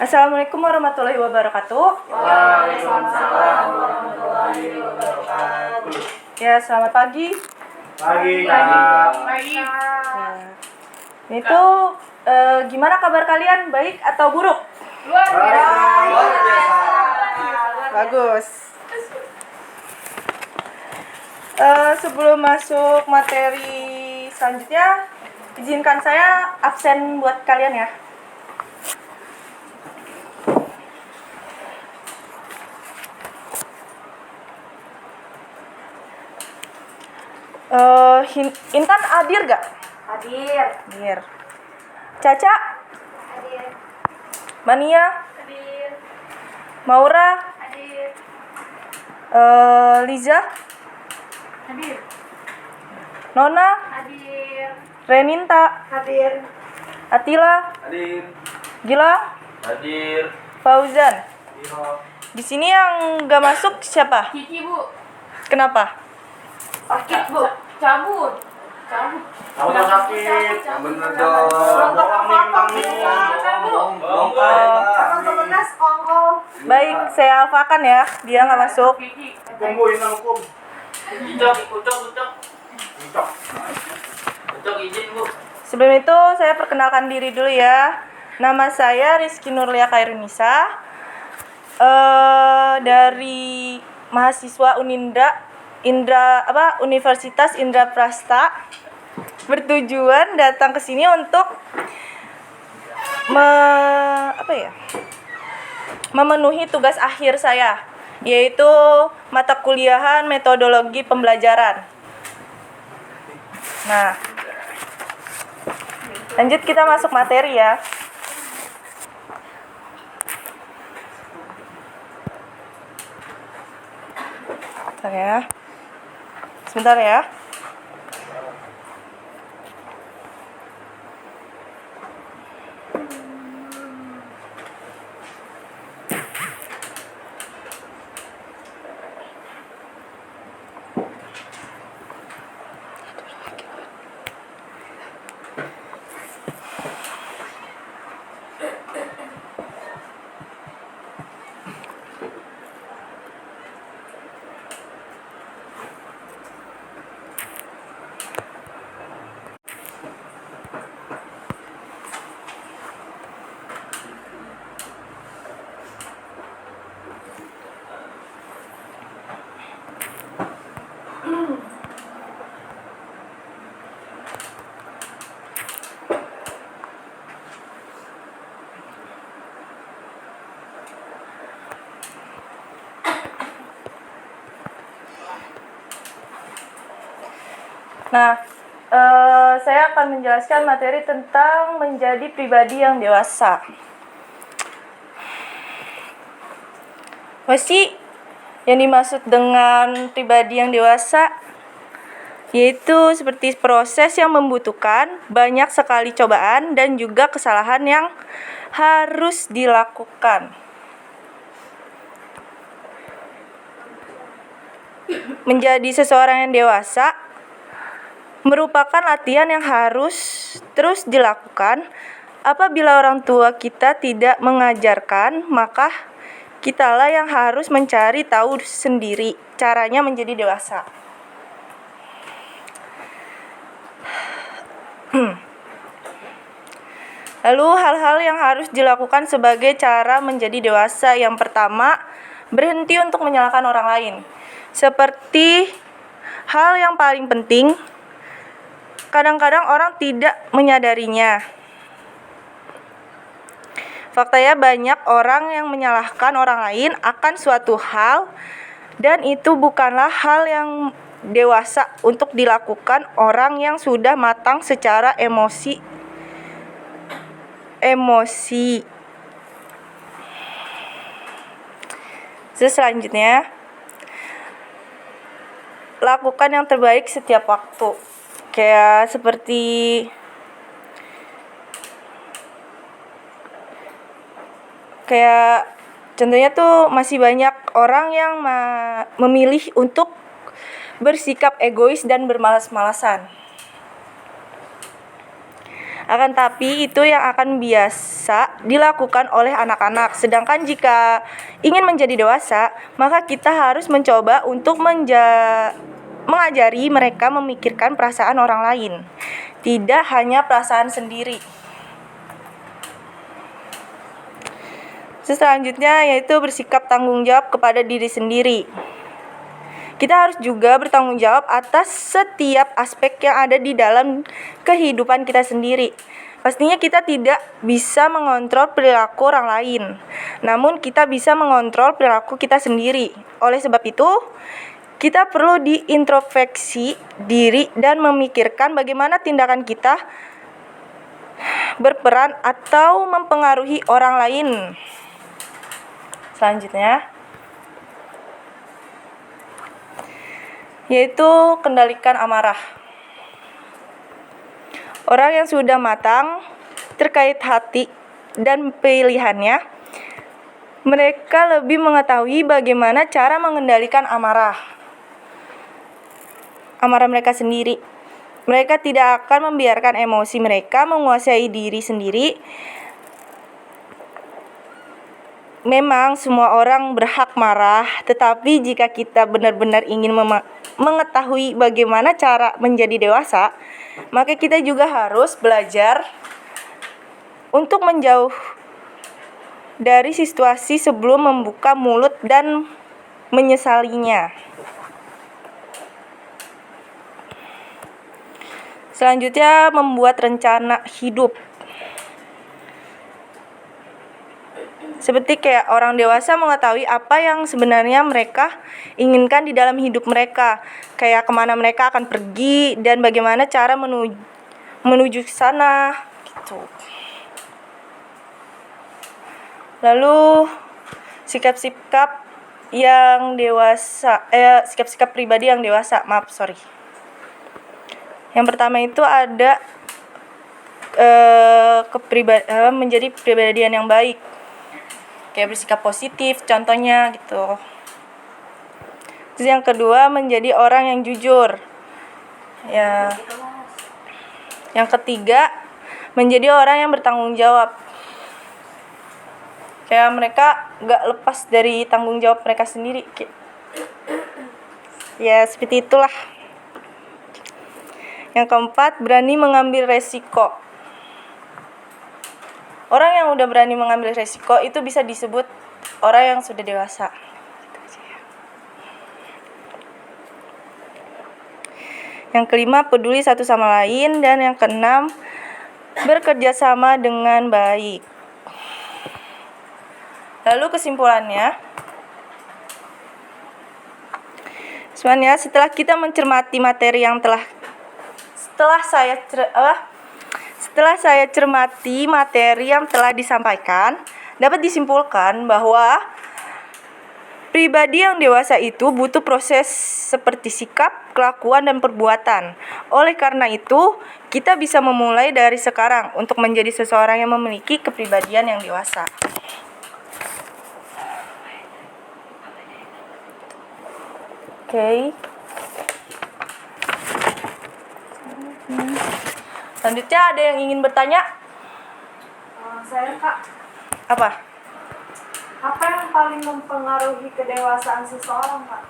Assalamualaikum warahmatullahi wabarakatuh. Waalaikumsalam warahmatullahi wabarakatuh. Ya, selamat pagi. Pagi, Kak. Itu gimana kabar kalian? Baik atau buruk? Luar biasa. Bagus. Sebelum masuk materi selanjutnya, izinkan saya absen buat kalian ya. Intan hadir gak? Hadir. Caca? Hadir. Mania? Hadir. Maura? Hadir. Liza? Hadir. Nona? Hadir. Reninta? Hadir. Atila? Hadir. Gila? Hadir. Fauzan? Di sini yang gak masuk siapa? Kiki, Bu. Kenapa? Sakit, Bu. Cabut. Kamu sakit. Bener dong. Teman-temannya sekongkol. Baik, saya alfakan ya. Dia gak masuk. Kiki. Tungguin hukum. Ucok izin, Bu. Sebelum itu saya perkenalkan diri dulu ya. Nama saya Rizky Nurlia Khairunisa. Dari mahasiswa Universitas Indraprasta, bertujuan datang ke sini untuk memenuhi tugas akhir saya, yaitu mata kuliahan metodologi pembelajaran. Nah, lanjut kita masuk materi ya. Sebentar ya. Nah, saya akan menjelaskan materi tentang menjadi pribadi yang dewasa. Apa sih yang dimaksud dengan pribadi yang dewasa? Yaitu seperti proses yang membutuhkan banyak sekali cobaan dan juga kesalahan yang harus dilakukan. menjadi seseorang yang dewasa merupakan latihan yang harus terus dilakukan. Apabila orang tua kita tidak mengajarkan, maka kitalah yang harus mencari tahu sendiri caranya menjadi dewasa. Lalu hal-hal yang harus dilakukan sebagai cara menjadi dewasa. Yang pertama, berhenti untuk menyalahkan orang lain. Seperti hal yang paling penting, kadang-kadang orang tidak menyadarinya. Faktanya banyak orang yang menyalahkan orang lain akan suatu hal, dan itu bukanlah hal yang dewasa untuk dilakukan orang yang sudah matang secara emosi. Selanjutnya, lakukan yang terbaik setiap waktu. Kayak contohnya tuh masih banyak orang yang memilih untuk bersikap egois dan bermalas-malasan. Akan tapi itu yang akan biasa dilakukan oleh anak-anak. Sedangkan jika ingin menjadi dewasa, maka kita harus mencoba untuk mengajari mereka memikirkan perasaan orang lain, tidak hanya perasaan sendiri. Selanjutnya yaitu bersikap tanggung jawab kepada diri sendiri. Kita harus juga bertanggung jawab atas setiap aspek yang ada di dalam kehidupan kita sendiri. Pastinya kita tidak bisa mengontrol perilaku orang lain, namun kita bisa mengontrol perilaku kita sendiri. Oleh sebab itu, kita perlu diintrospeksi diri dan memikirkan bagaimana tindakan kita berperan atau mempengaruhi orang lain. Selanjutnya, yaitu kendalikan amarah. Orang yang sudah matang terkait hati dan pilihannya, mereka lebih mengetahui bagaimana cara mengendalikan amarah mereka sendiri. Mereka tidak akan membiarkan emosi mereka menguasai diri sendiri. Memang semua orang berhak marah, tetapi jika kita benar-benar ingin mengetahui bagaimana cara menjadi dewasa, maka kita juga harus belajar untuk menjauh dari situasi sebelum membuka mulut dan menyesalinya. Selanjutnya, membuat rencana hidup. Seperti kayak orang dewasa mengetahui apa yang sebenarnya mereka inginkan di dalam hidup mereka. Kayak kemana mereka akan pergi dan bagaimana cara menuju ke sana gitu. Lalu sikap-sikap pribadi yang dewasa. Yang pertama itu ada menjadi kepribadian yang baik. Kayak bersikap positif contohnya gitu. Terus yang kedua, menjadi orang yang jujur. Ya. Yang ketiga, menjadi orang yang bertanggung jawab. Kayak mereka gak lepas dari tanggung jawab mereka sendiri. Ya seperti itulah. Yang keempat, berani mengambil resiko. Orang yang udah berani mengambil resiko itu bisa disebut orang yang sudah dewasa. Yang kelima, peduli satu sama lain. Dan yang keenam, bekerja sama dengan baik. Lalu kesimpulannya, setelah kita mencermati materi yang Setelah saya cermati materi yang telah disampaikan, dapat disimpulkan bahwa pribadi yang dewasa itu butuh proses seperti sikap, kelakuan, dan perbuatan. Oleh karena itu, kita bisa memulai dari sekarang untuk menjadi seseorang yang memiliki kepribadian yang dewasa. Oke. Selanjutnya ada yang ingin bertanya? Saya Kak, Apa? apa yang paling mempengaruhi kedewasaan seseorang Kak?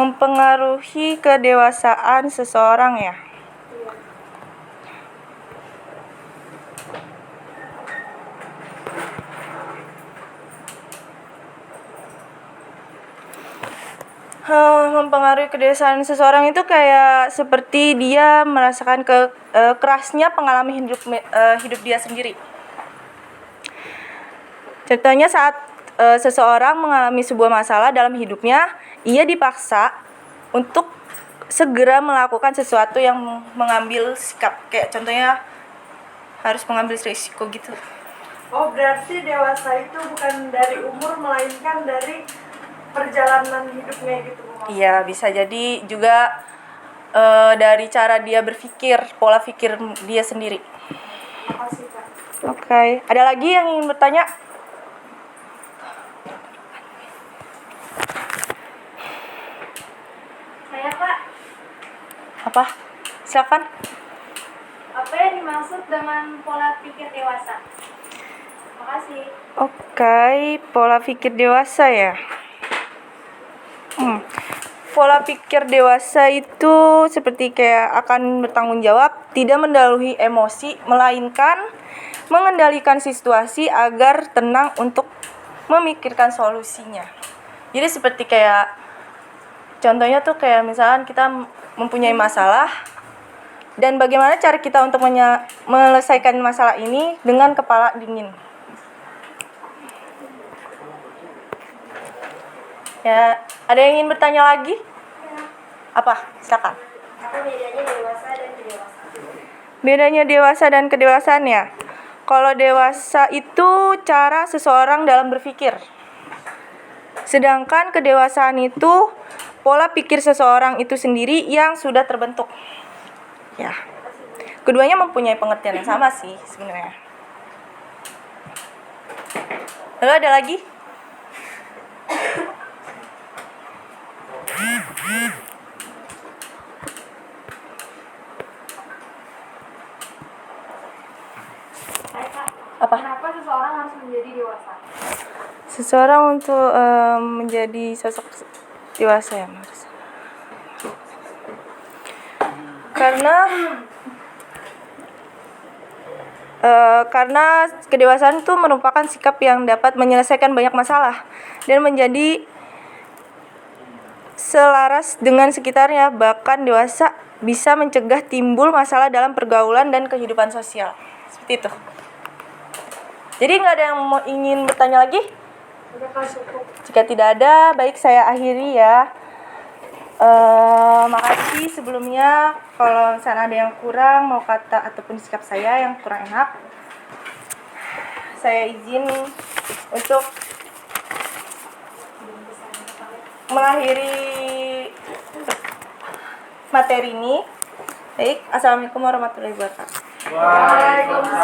Mempengaruhi kedewasaan seseorang ya. Iya. Mempengaruhi kedewasaan seseorang itu kayak seperti dia merasakan kerasnya pengalaman hidup dia sendiri. Contohnya saat seseorang mengalami sebuah masalah dalam hidupnya, ia dipaksa untuk segera melakukan sesuatu yang mengambil sikap. Kayak contohnya harus mengambil risiko gitu. Oh, berarti dewasa itu bukan dari umur melainkan dari perjalanan hidupnya gitu Bu. Iya, bisa jadi juga dari cara dia berpikir, pola pikir dia sendiri. Makasih Kak. Oke, ada lagi yang ingin bertanya? Saya Kak, Apa? Silakan. apa yang dimaksud dengan pola pikir dewasa? Makasih. Oke, pola pikir dewasa ya. Pola pikir dewasa itu seperti kayak akan bertanggung jawab, tidak mendahului emosi, melainkan mengendalikan situasi agar tenang untuk memikirkan solusinya. Jadi seperti kayak contohnya tuh kayak misalkan kita mempunyai masalah dan bagaimana cara kita untuk menyelesaikan masalah ini dengan kepala dingin. Ya, ada yang ingin bertanya lagi? Apa? Silakan. Apa bedanya dewasa dan kedewasaan? Bedanya dewasa dan kedewasaan ya. Kalau dewasa itu cara seseorang dalam berpikir. Sedangkan kedewasaan itu pola pikir seseorang itu sendiri yang sudah terbentuk. Ya. Keduanya mempunyai pengertian yang sama sih sebenarnya. Lalu ada lagi? Saya Kak, Apa? kenapa seseorang harus menjadi dewasa? Seseorang untuk menjadi sosok dewasa ya, Mas. Karena kedewasaan itu merupakan sikap yang dapat menyelesaikan banyak masalah dan menjadi selaras dengan sekitarnya. Bahkan dewasa bisa mencegah timbul masalah dalam pergaulan dan kehidupan sosial. Seperti itu. Jadi nggak ada yang ingin bertanya lagi? Udah Kak, cukup. Jika tidak ada, baik saya akhiri ya. Makasih sebelumnya. Kalau misalnya ada yang kurang, mau kata ataupun sikap saya yang kurang enak, saya izin untuk mengakhiri materi ini. Baik, assalamualaikum warahmatullahi wabarakatuh. Waalaikumsalam.